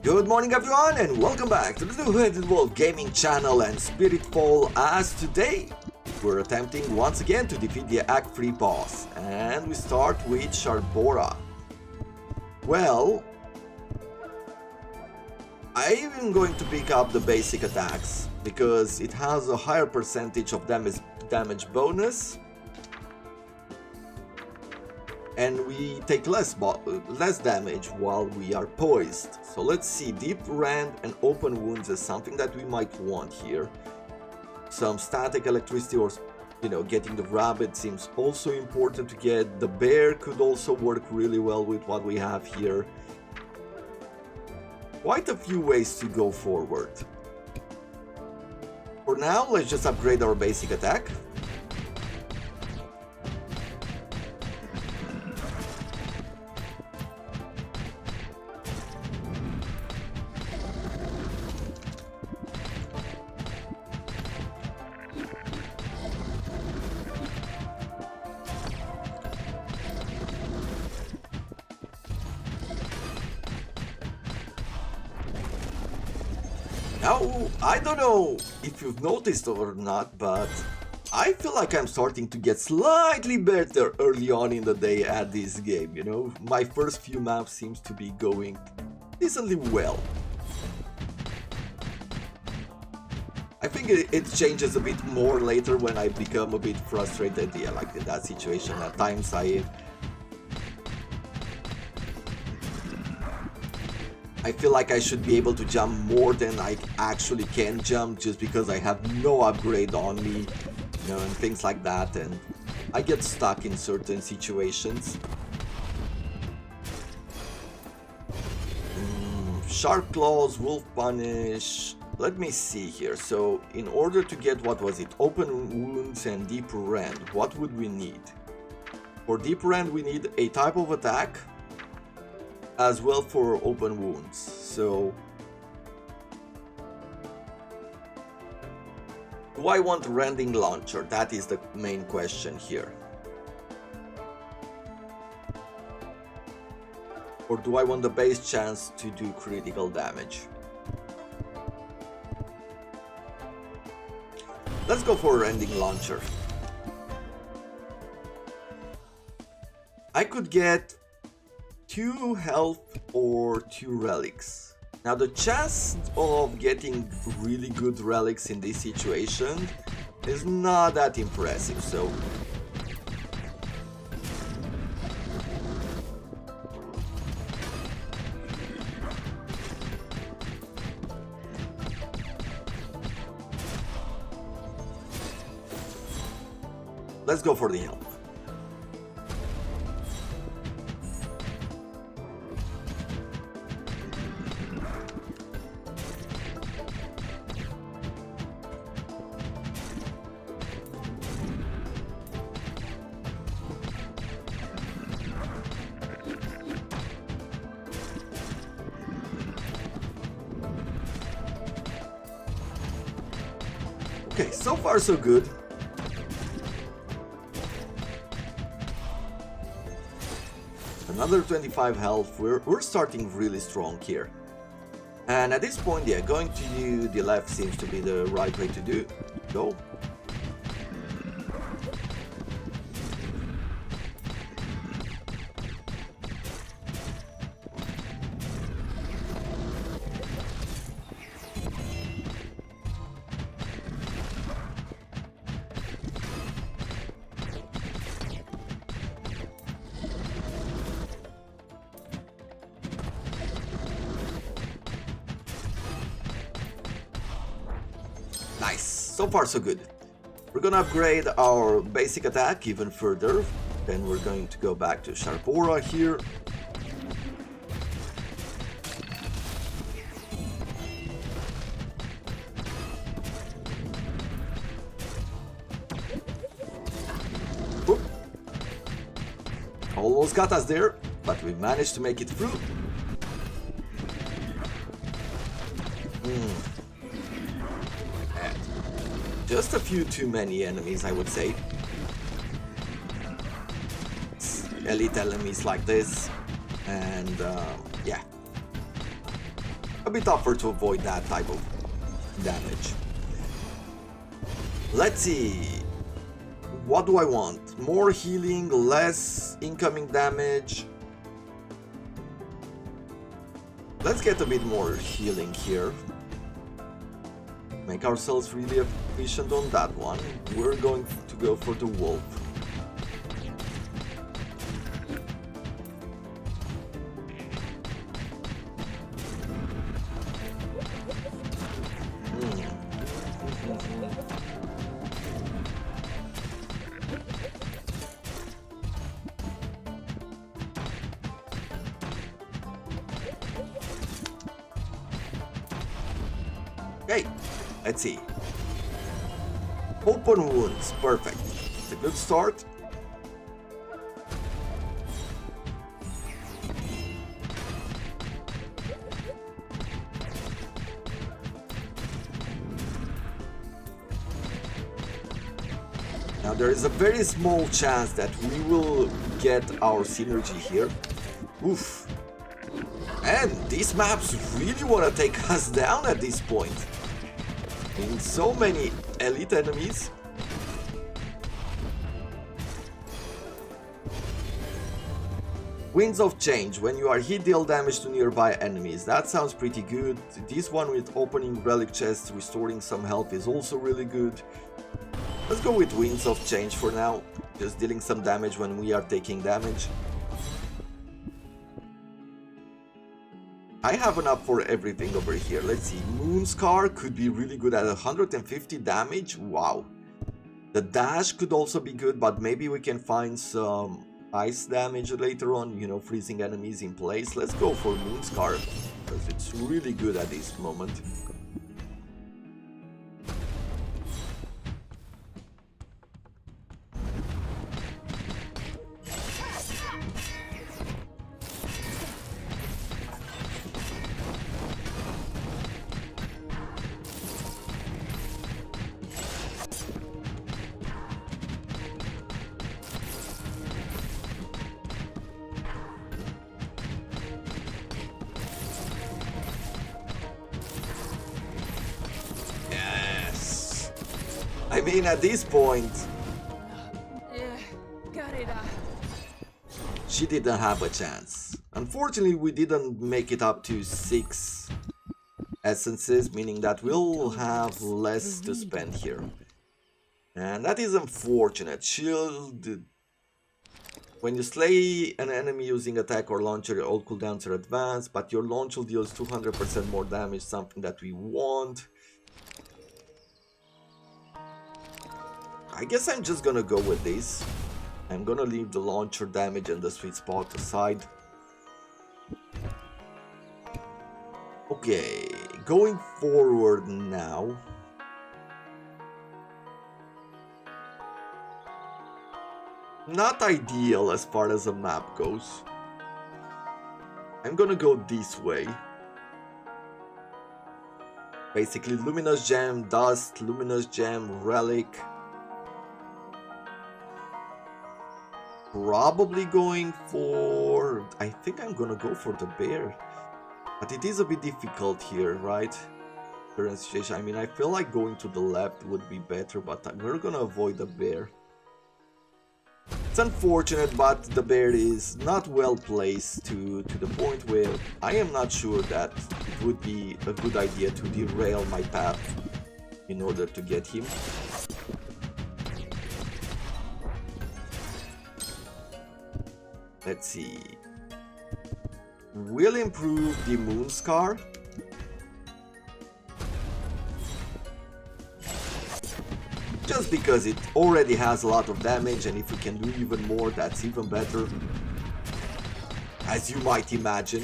Good morning everyone and welcome back to the Heretic Warlock gaming channel and Spiritfall, as today we're attempting once again to defeat the Act 3 boss, and we start with Sharbora. Well, I'm going to pick up the basic attacks because it has a higher percentage of damage bonus and we take less damage while we are poised. So let's see, deep rend and open wounds is something that we might want here. Some static electricity or, getting the rabbit seems also important to get. The bear could also work really well with what we have here. Quite a few ways to go forward. For now, let's just upgrade our basic attack. Now, I don't know if you've noticed or not, but I feel like I'm starting to get slightly better early on in the day at this game, My first few maps seems to be going decently well. I think it changes a bit more later when I become a bit frustrated, like in that situation. At times I feel like I should be able to jump more than I actually can jump just because I have no upgrade on me, and things like that, and I get stuck in certain situations. Sharp Claws, Wolf Punish. Let me see here. So in order to get, what was it, open wounds and deep rend, what would we need? For deep rend we need a type of attack as well for open wounds. So do I want rending launcher? That is the main question here. Or do I want the base chance to do critical damage? Let's go for rending launcher. I could get 2 health or 2 relics. Now the chance of getting really good relics in this situation is not that impressive, so let's go for the health. Okay, so far so good. Another 25 health. We're starting really strong here. And at this point, going to the left seems to be the right way to go. Nice, so far so good. We're gonna upgrade our basic attack even further. Then we're going to go back to Sharbora here. Oop. Almost got us there, but we managed to make it through. Just a few too many enemies, I would say. Elite enemies like this, and yeah. a bit tougher to avoid that type of damage. Let's see. What do I want? More healing, less incoming damage. Let's get a bit more healing here. Make ourselves really efficient on that one. We're going to go for the wolf. Okay, let's see. Open wounds, perfect. It's a good start. Now there is a very small chance that we will get our synergy here. Oof. And these maps really want to take us down at this point. In so many elite enemies. Winds of Change. When you are hit, deal damage to nearby enemies. That sounds pretty good. This one with opening relic chests, restoring some health is also really good. Let's go with Winds of Change for now. Just dealing some damage when we are taking damage. I have enough for everything over here. Let's see. Moonscar could be really good at 150 damage. Wow. The dash could also be good, but maybe we can find some ice damage later on, you know, freezing enemies in place. Let's go for Moonscar, because it's really good at this moment. I mean, at this point, she didn't have a chance. Unfortunately, we didn't make it up to 6 essences, meaning that we'll have less to spend here. And that is unfortunate. Shield. When you slay an enemy using attack or launcher, all cooldowns are advanced, but your launch will deals 200% more damage, something that we want. I guess I'm just gonna go with this. I'm gonna leave the launcher damage and the sweet spot aside. Okay, going forward now. Not ideal as far as the map goes. I'm gonna go this way. Basically, Luminous Gem, Dust, Luminous Gem, Relic. Probably going for... I think I'm gonna go for the bear. But it is a bit difficult here, right? Current situation. I mean, I feel like going to the left would be better, but we're gonna avoid the bear. It's unfortunate, but the bear is not well placed to the point where I am not sure that it would be a good idea to derail my path in order to get him. Let's see. We'll improve the Moonscar. Just because it already has a lot of damage, and if we can do even more, that's even better. As you might imagine.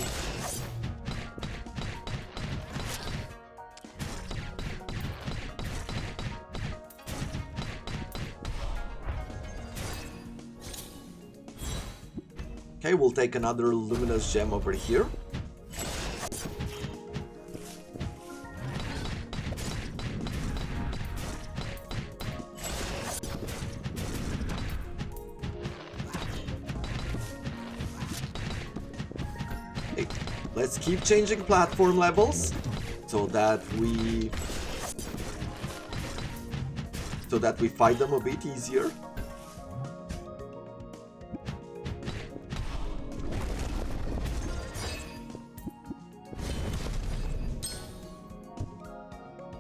Okay, we'll take another Luminous Gem over here. Okay. Let's keep changing platform levels so that we fight them a bit easier.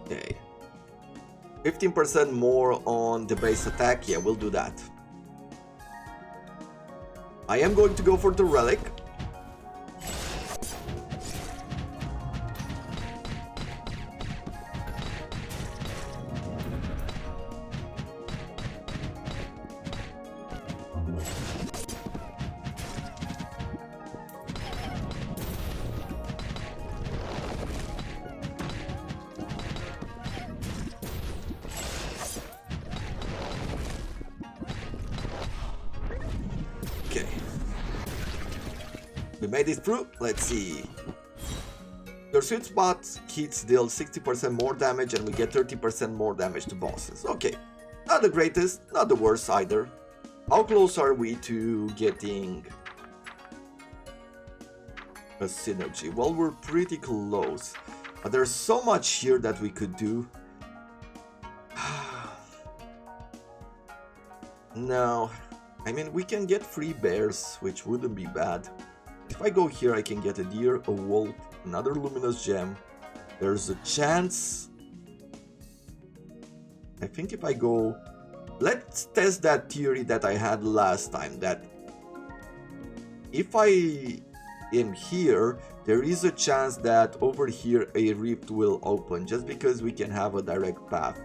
Okay. 15% more on the base attack. Yeah, we'll do that. I am going to go for the relic. Okay. We made it through. Let's see. Your sweet spot hits deal 60% more damage and we get 30% more damage to bosses. Okay. Not the greatest, not the worst either. How close are we to getting a synergy? Well, we're pretty close. But there's so much here that we could do. No. I mean, we can get free bears, which wouldn't be bad. If I go here, I can get a deer, a wolf, another luminous gem. There's a chance. I think if I go... Let's test that theory that I had last time, that if I am here, there is a chance that over here a rift will open, just because we can have a direct path.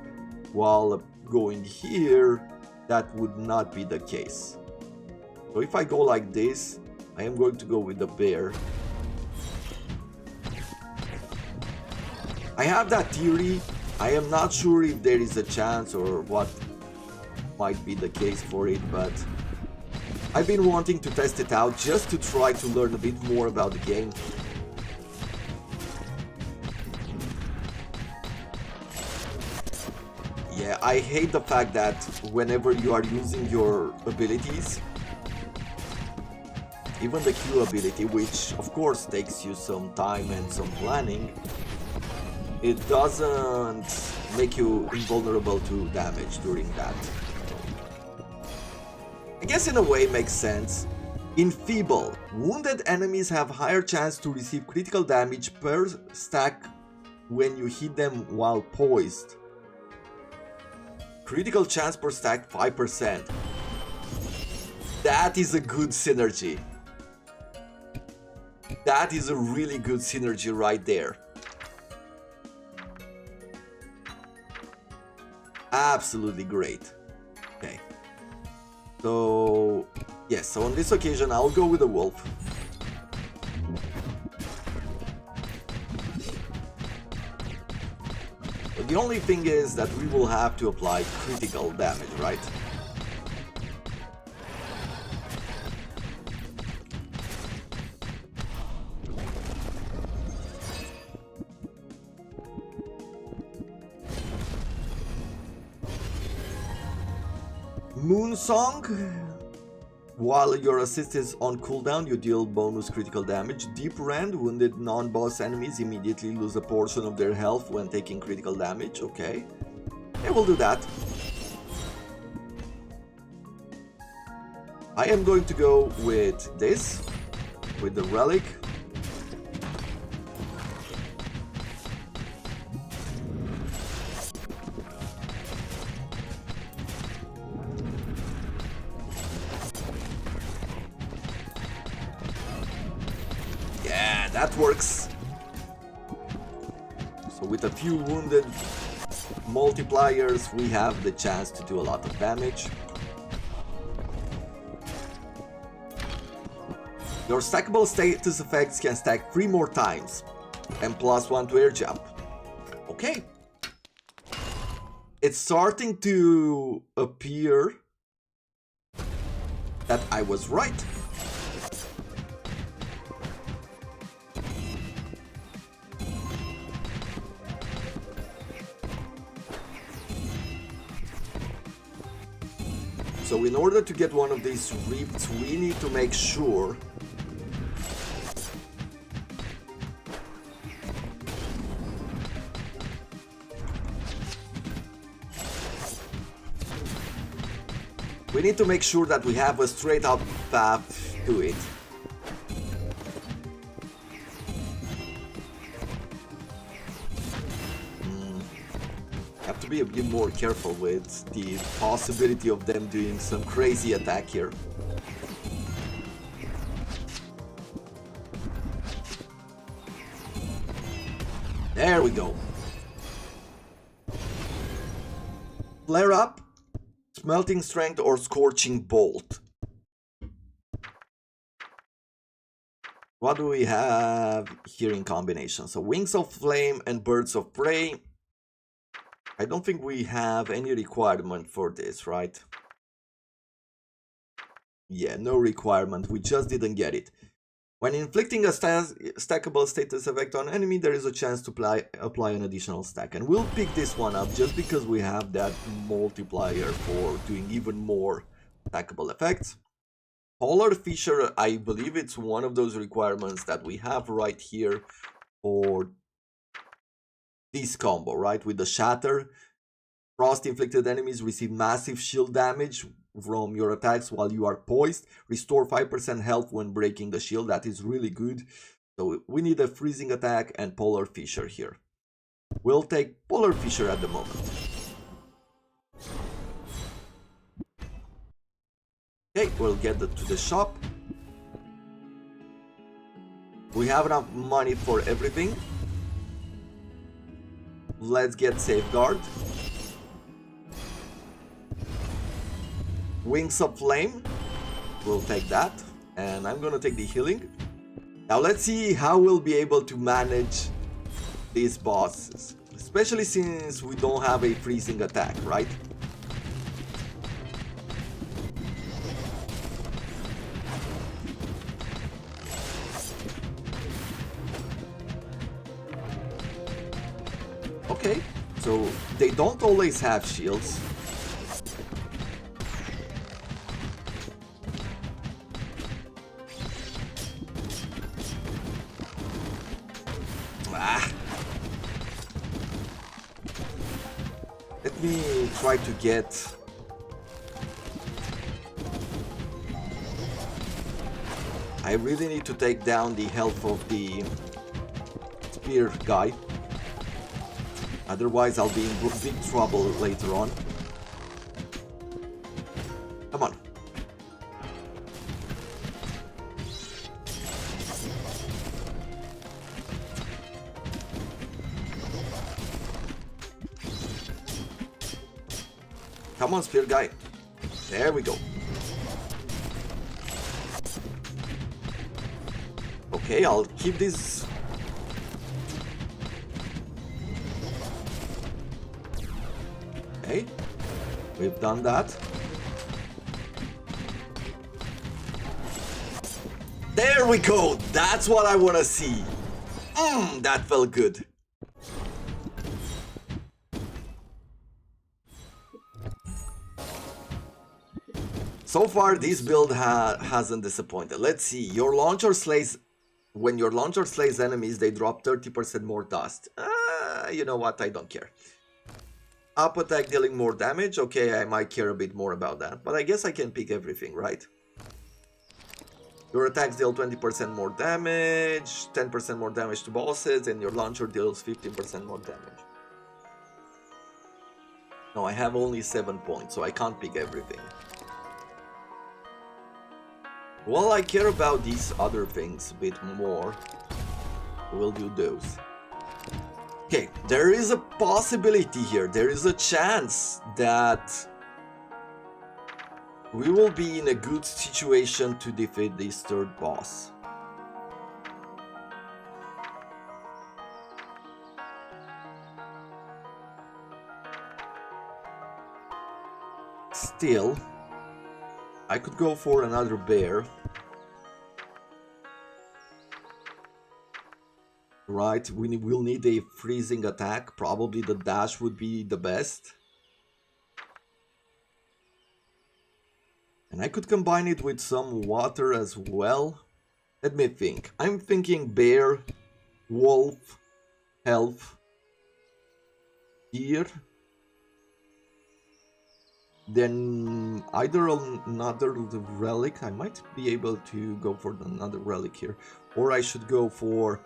While going here, that would not be the case. So if I go like this, I am going to go with the bear. I have that theory. I am not sure if there is a chance or what might be the case for it, but I've been wanting to test it out just to try to learn a bit more about the game. Yeah, I hate the fact that whenever you are using your abilities, even the Q ability, which of course takes you some time and some planning, it doesn't make you invulnerable to damage during that. I guess in a way it makes sense. Enfeeble. Wounded enemies have higher chance to receive critical damage per stack when you hit them while poised. Critical chance per stack 5%. That is a good synergy. That is a really good synergy right there. Absolutely great. Okay. So, yes, so on this occasion I'll go with the wolf. But the only thing is that we will have to apply critical damage, right? Moon Song. While your assist is on cooldown, you deal bonus critical damage. Deep Rend. Wounded non-boss enemies immediately lose a portion of their health when taking critical damage. Okay. Yeah, we'll do that. I am going to go with this. With the relic. That works. So with a few wounded multipliers, we have the chance to do a lot of damage. Your stackable status effects can stack 3 more times, and +1 to air jump. Okay. It's starting to appear that I was right. So in order to get one of these rifts, we need to make sure We need to make sure that we have a straight up path to it. Have to be a bit more careful with the possibility of them doing some crazy attack here. There we go. Flare up, Smelting Strength, or Scorching Bolt. What do we have here in combination? So Wings of Flame and Birds of Prey. I don't think we have any requirement for this, right? Yeah, no requirement. We just didn't get it. When inflicting a stackable status effect on enemy, there is a chance to apply an additional stack. And we'll pick this one up just because we have that multiplier for doing even more stackable effects. Polar Fisher, I believe it's one of those requirements that we have right here for this combo, right? With the Shatter. Frost inflicted enemies receive massive shield damage from your attacks while you are poised. Restore 5% health when breaking the shield. That is really good. So we need a freezing attack and Polar Fisher here. We'll take Polar Fisher at the moment. Okay, we'll get to the shop. We have enough money for everything. Let's get Safeguard. Wings of Flame, we'll take that, and I'm gonna take the healing. Now let's see how we'll be able to manage these bosses, especially since we don't have a freezing attack, right? Okay, so they don't always have shields. Let me try to get... I really need to take down the health of the spear guy. Otherwise I'll be in big trouble later on. Come on. Come on, spear guy. There we go. Okay, I'll keep this. Okay, we've done that. There we go. That's what I want to see. That felt good. So far, this build hasn't disappointed. Let's see. Your launcher slays... When your launcher slays enemies, they drop 30% more dust. You know what? I don't care. Up attack dealing more damage. Okay, I might care a bit more about that. But I guess I can pick everything, right? Your attacks deal 20% more damage, 10% more damage to bosses, and your launcher deals 15% more damage. No, I have only 7 points, so I can't pick everything. Well, I care about these other things a bit more. We'll do those. Okay, there is a possibility here. There is a chance that we will be in a good situation to defeat this third boss. Still, I could go for another bear. Right, we'll need a freezing attack. Probably the dash would be the best. And I could combine it with some water as well. Let me think. I'm thinking bear, wolf, health, deer. then either another relic, I might be able to go for another relic here, or I should go for,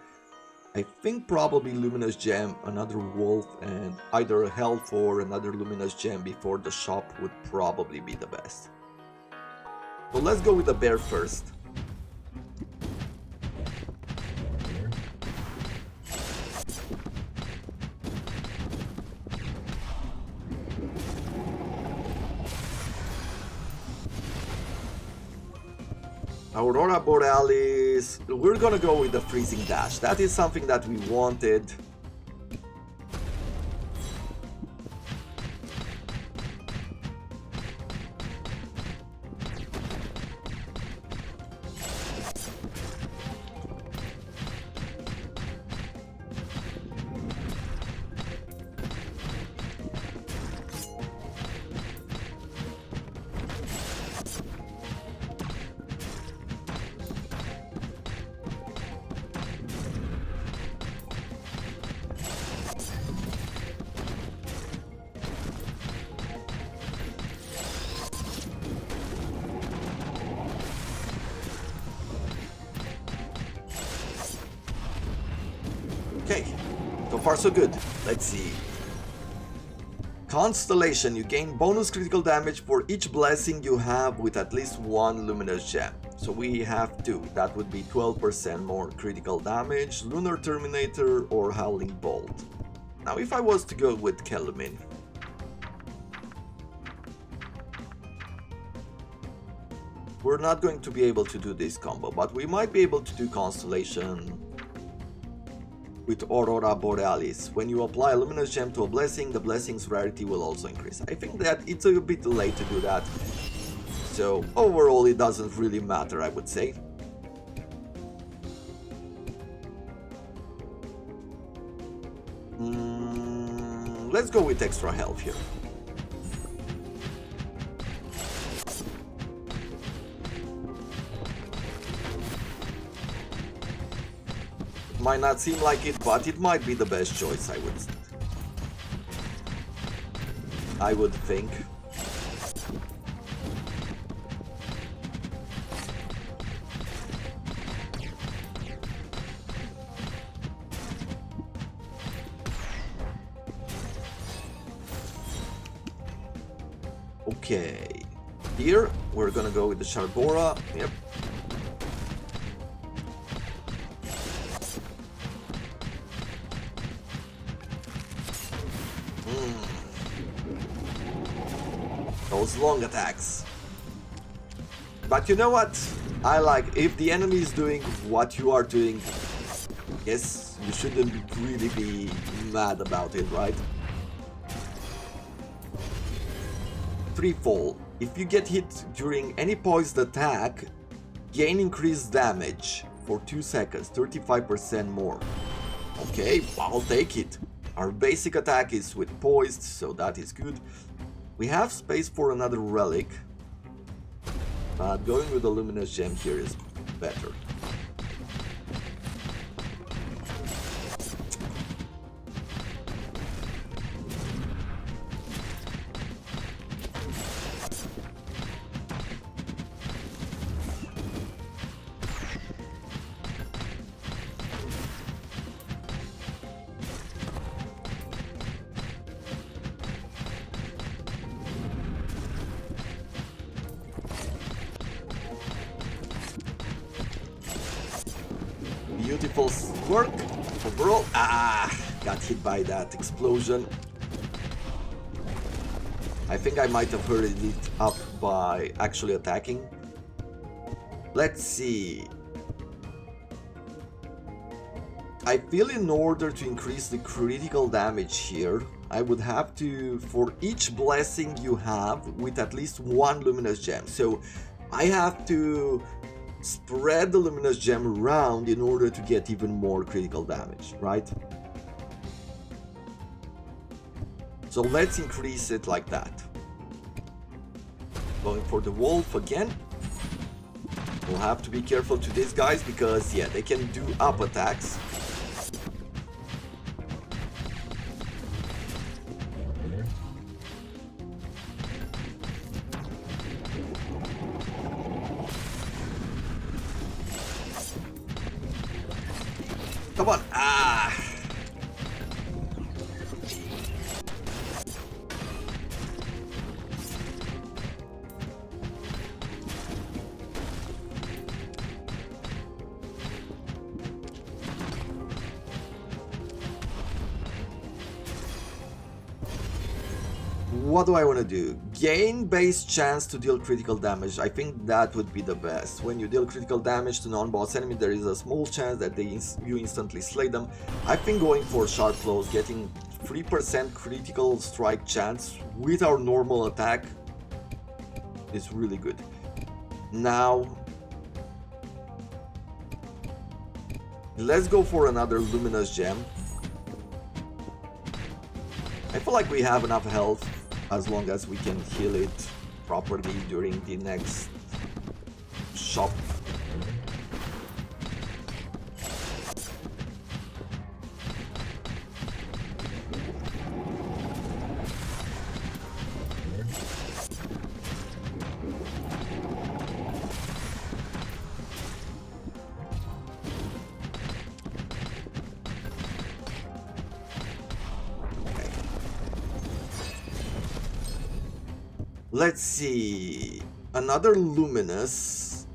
I think probably Luminous Gem, another Wolf, and either a Health or another Luminous Gem before the shop would probably be the best. So let's go with the bear first. Aurora Borealis, we're gonna go with the Freezing Dash. That is something that we wanted. Okay, so far so good. Let's see. Constellation, you gain bonus critical damage for each blessing you have with at least one luminous gem. So we have two, that would be 12% more critical damage, Lunar Terminator or Howling Bolt. Now if I was to go with Kelumin, we're not going to be able to do this combo, but we might be able to do Constellation with Aurora Borealis. When you apply a luminous gem to a blessing, the blessing's rarity will also increase. I think that it's a bit late to do that, so overall it doesn't really matter, I would say. Let's go with extra health here. Might not seem like it, but it might be the best choice, I would think. Okay, here we're gonna go with the Sharbora. Yep. Those long attacks. But you know what? I like, if the enemy is doing what you are doing, yes, you shouldn't really be mad about it, right? Threefold. If you get hit during any poised attack, gain increased damage for 2 seconds, 35% more. Okay, I'll take it. Our basic attack is with poised, so that is good. We have space for another relic, but going with the luminous gem here is better. Beautiful work overall. Got hit by that explosion. I think I might have hurried it up by actually attacking. Let's see. I feel in order to increase the critical damage here, I would have to, for each blessing you have with at least one luminous gem. So I have to spread the luminous gem around in order to get even more critical damage, right? So let's increase it like that. Going for the wolf again. We'll have to be careful to these guys because, yeah, they can do up attacks. Come on. Ah. What do I want to do? Gain base chance to deal critical damage. I think that would be the best. When you deal critical damage to non-boss enemy, there is a small chance that you instantly slay them. I've been going for sharp blows, getting 3% critical strike chance with our normal attack is really good. Now, let's go for another luminous gem. I feel like we have enough health as long as we can heal it properly during the next shop. Let's see, another luminous.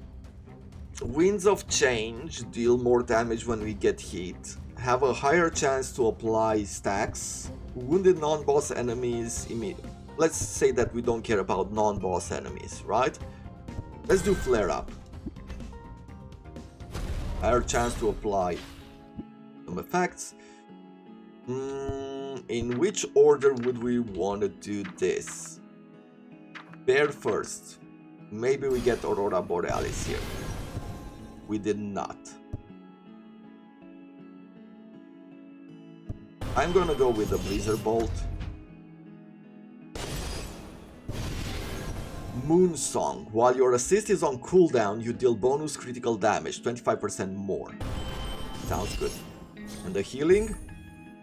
Winds of Change deal more damage when we get hit, have a higher chance to apply stacks, wounded non-boss enemies. Let's say that we don't care about non-boss enemies, right? Let's do Flare Up. Higher chance to apply some effects. In which order would we want to do this? Bear first. Maybe we get Aurora Borealis here. We did not. I'm gonna go with the Blizzard Bolt. Moon Song. While your assist is on cooldown, you deal bonus critical damage, 25% more. Sounds good. And the healing?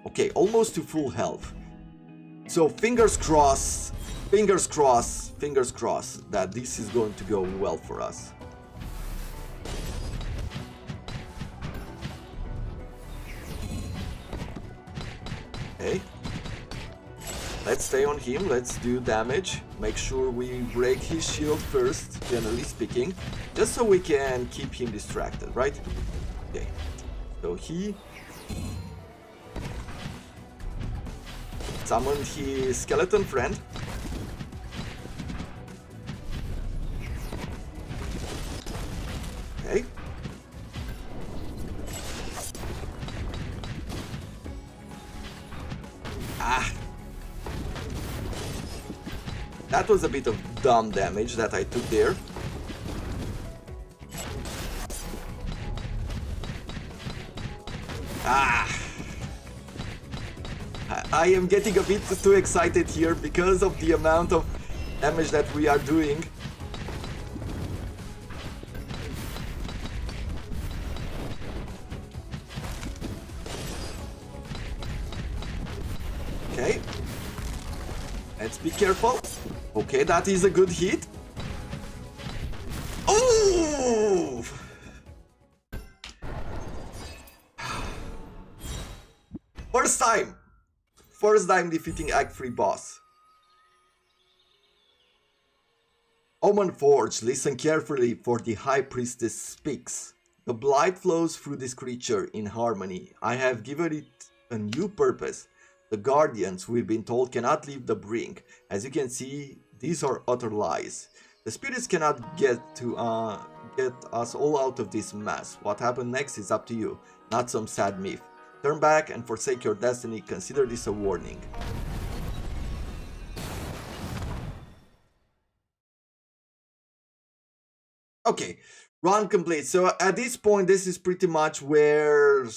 Okay, almost to full health. So fingers crossed. Fingers crossed that this is going to go well for us. Okay. Let's stay on him, let's do damage. Make sure we break his shield first, generally speaking, just so we can keep him distracted, right? Okay. So he summoned his skeleton friend. Okay. Ah. That was a bit of dumb damage that I took there. Ah. I am getting a bit too excited here because of the amount of damage that we are doing. Okay, let's be careful. Okay, that is a good hit. Oh! First time defeating Act 3 boss. Omen Forge, listen carefully for the High Priestess speaks. The blight flows through this creature in harmony. I have given it a new purpose. The Guardians, we've been told, cannot leave the brink. As you can see, these are utter lies. The spirits cannot get us all out of this mess. What happened next is up to you, not some sad myth. Turn back and forsake your destiny. Consider this a warning. Okay, run complete. So at this point, this is pretty much where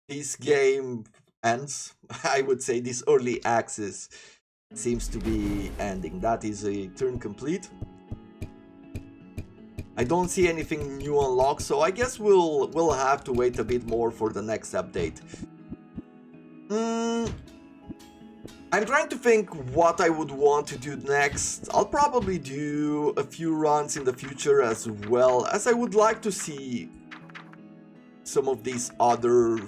this game ends. I would say this early access seems to be ending. That is a turn complete. I don't see anything new unlocked, so I guess we'll have to wait a bit more for the next update. I'm trying to think what I would want to do next. I'll probably do a few runs in the future as well, as I would like to see some of these other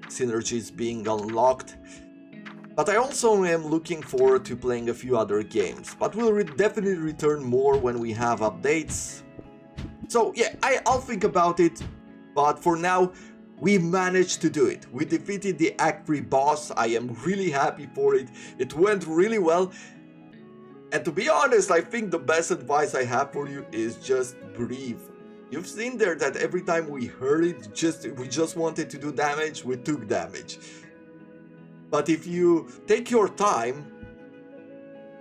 synergies being unlocked. But I also am looking forward to playing a few other games, but we'll definitely return more when we have updates. So yeah, I'll think about it, but for now, we managed to do it. We defeated the Act 3 boss. I am really happy for it. It went really well. And to be honest, I think the best advice I have for you is just breathe. You've seen there that every time we hurried, we just wanted to do damage, we took damage. But if you take your time,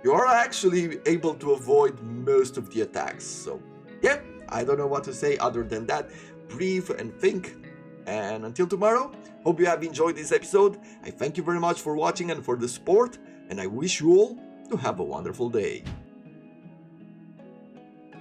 you are actually able to avoid most of the attacks. So yeah, I don't know what to say other than that. Breathe and think. And until tomorrow, hope you have enjoyed this episode. I thank you very much for watching and for the support, and I wish you all to have a wonderful day.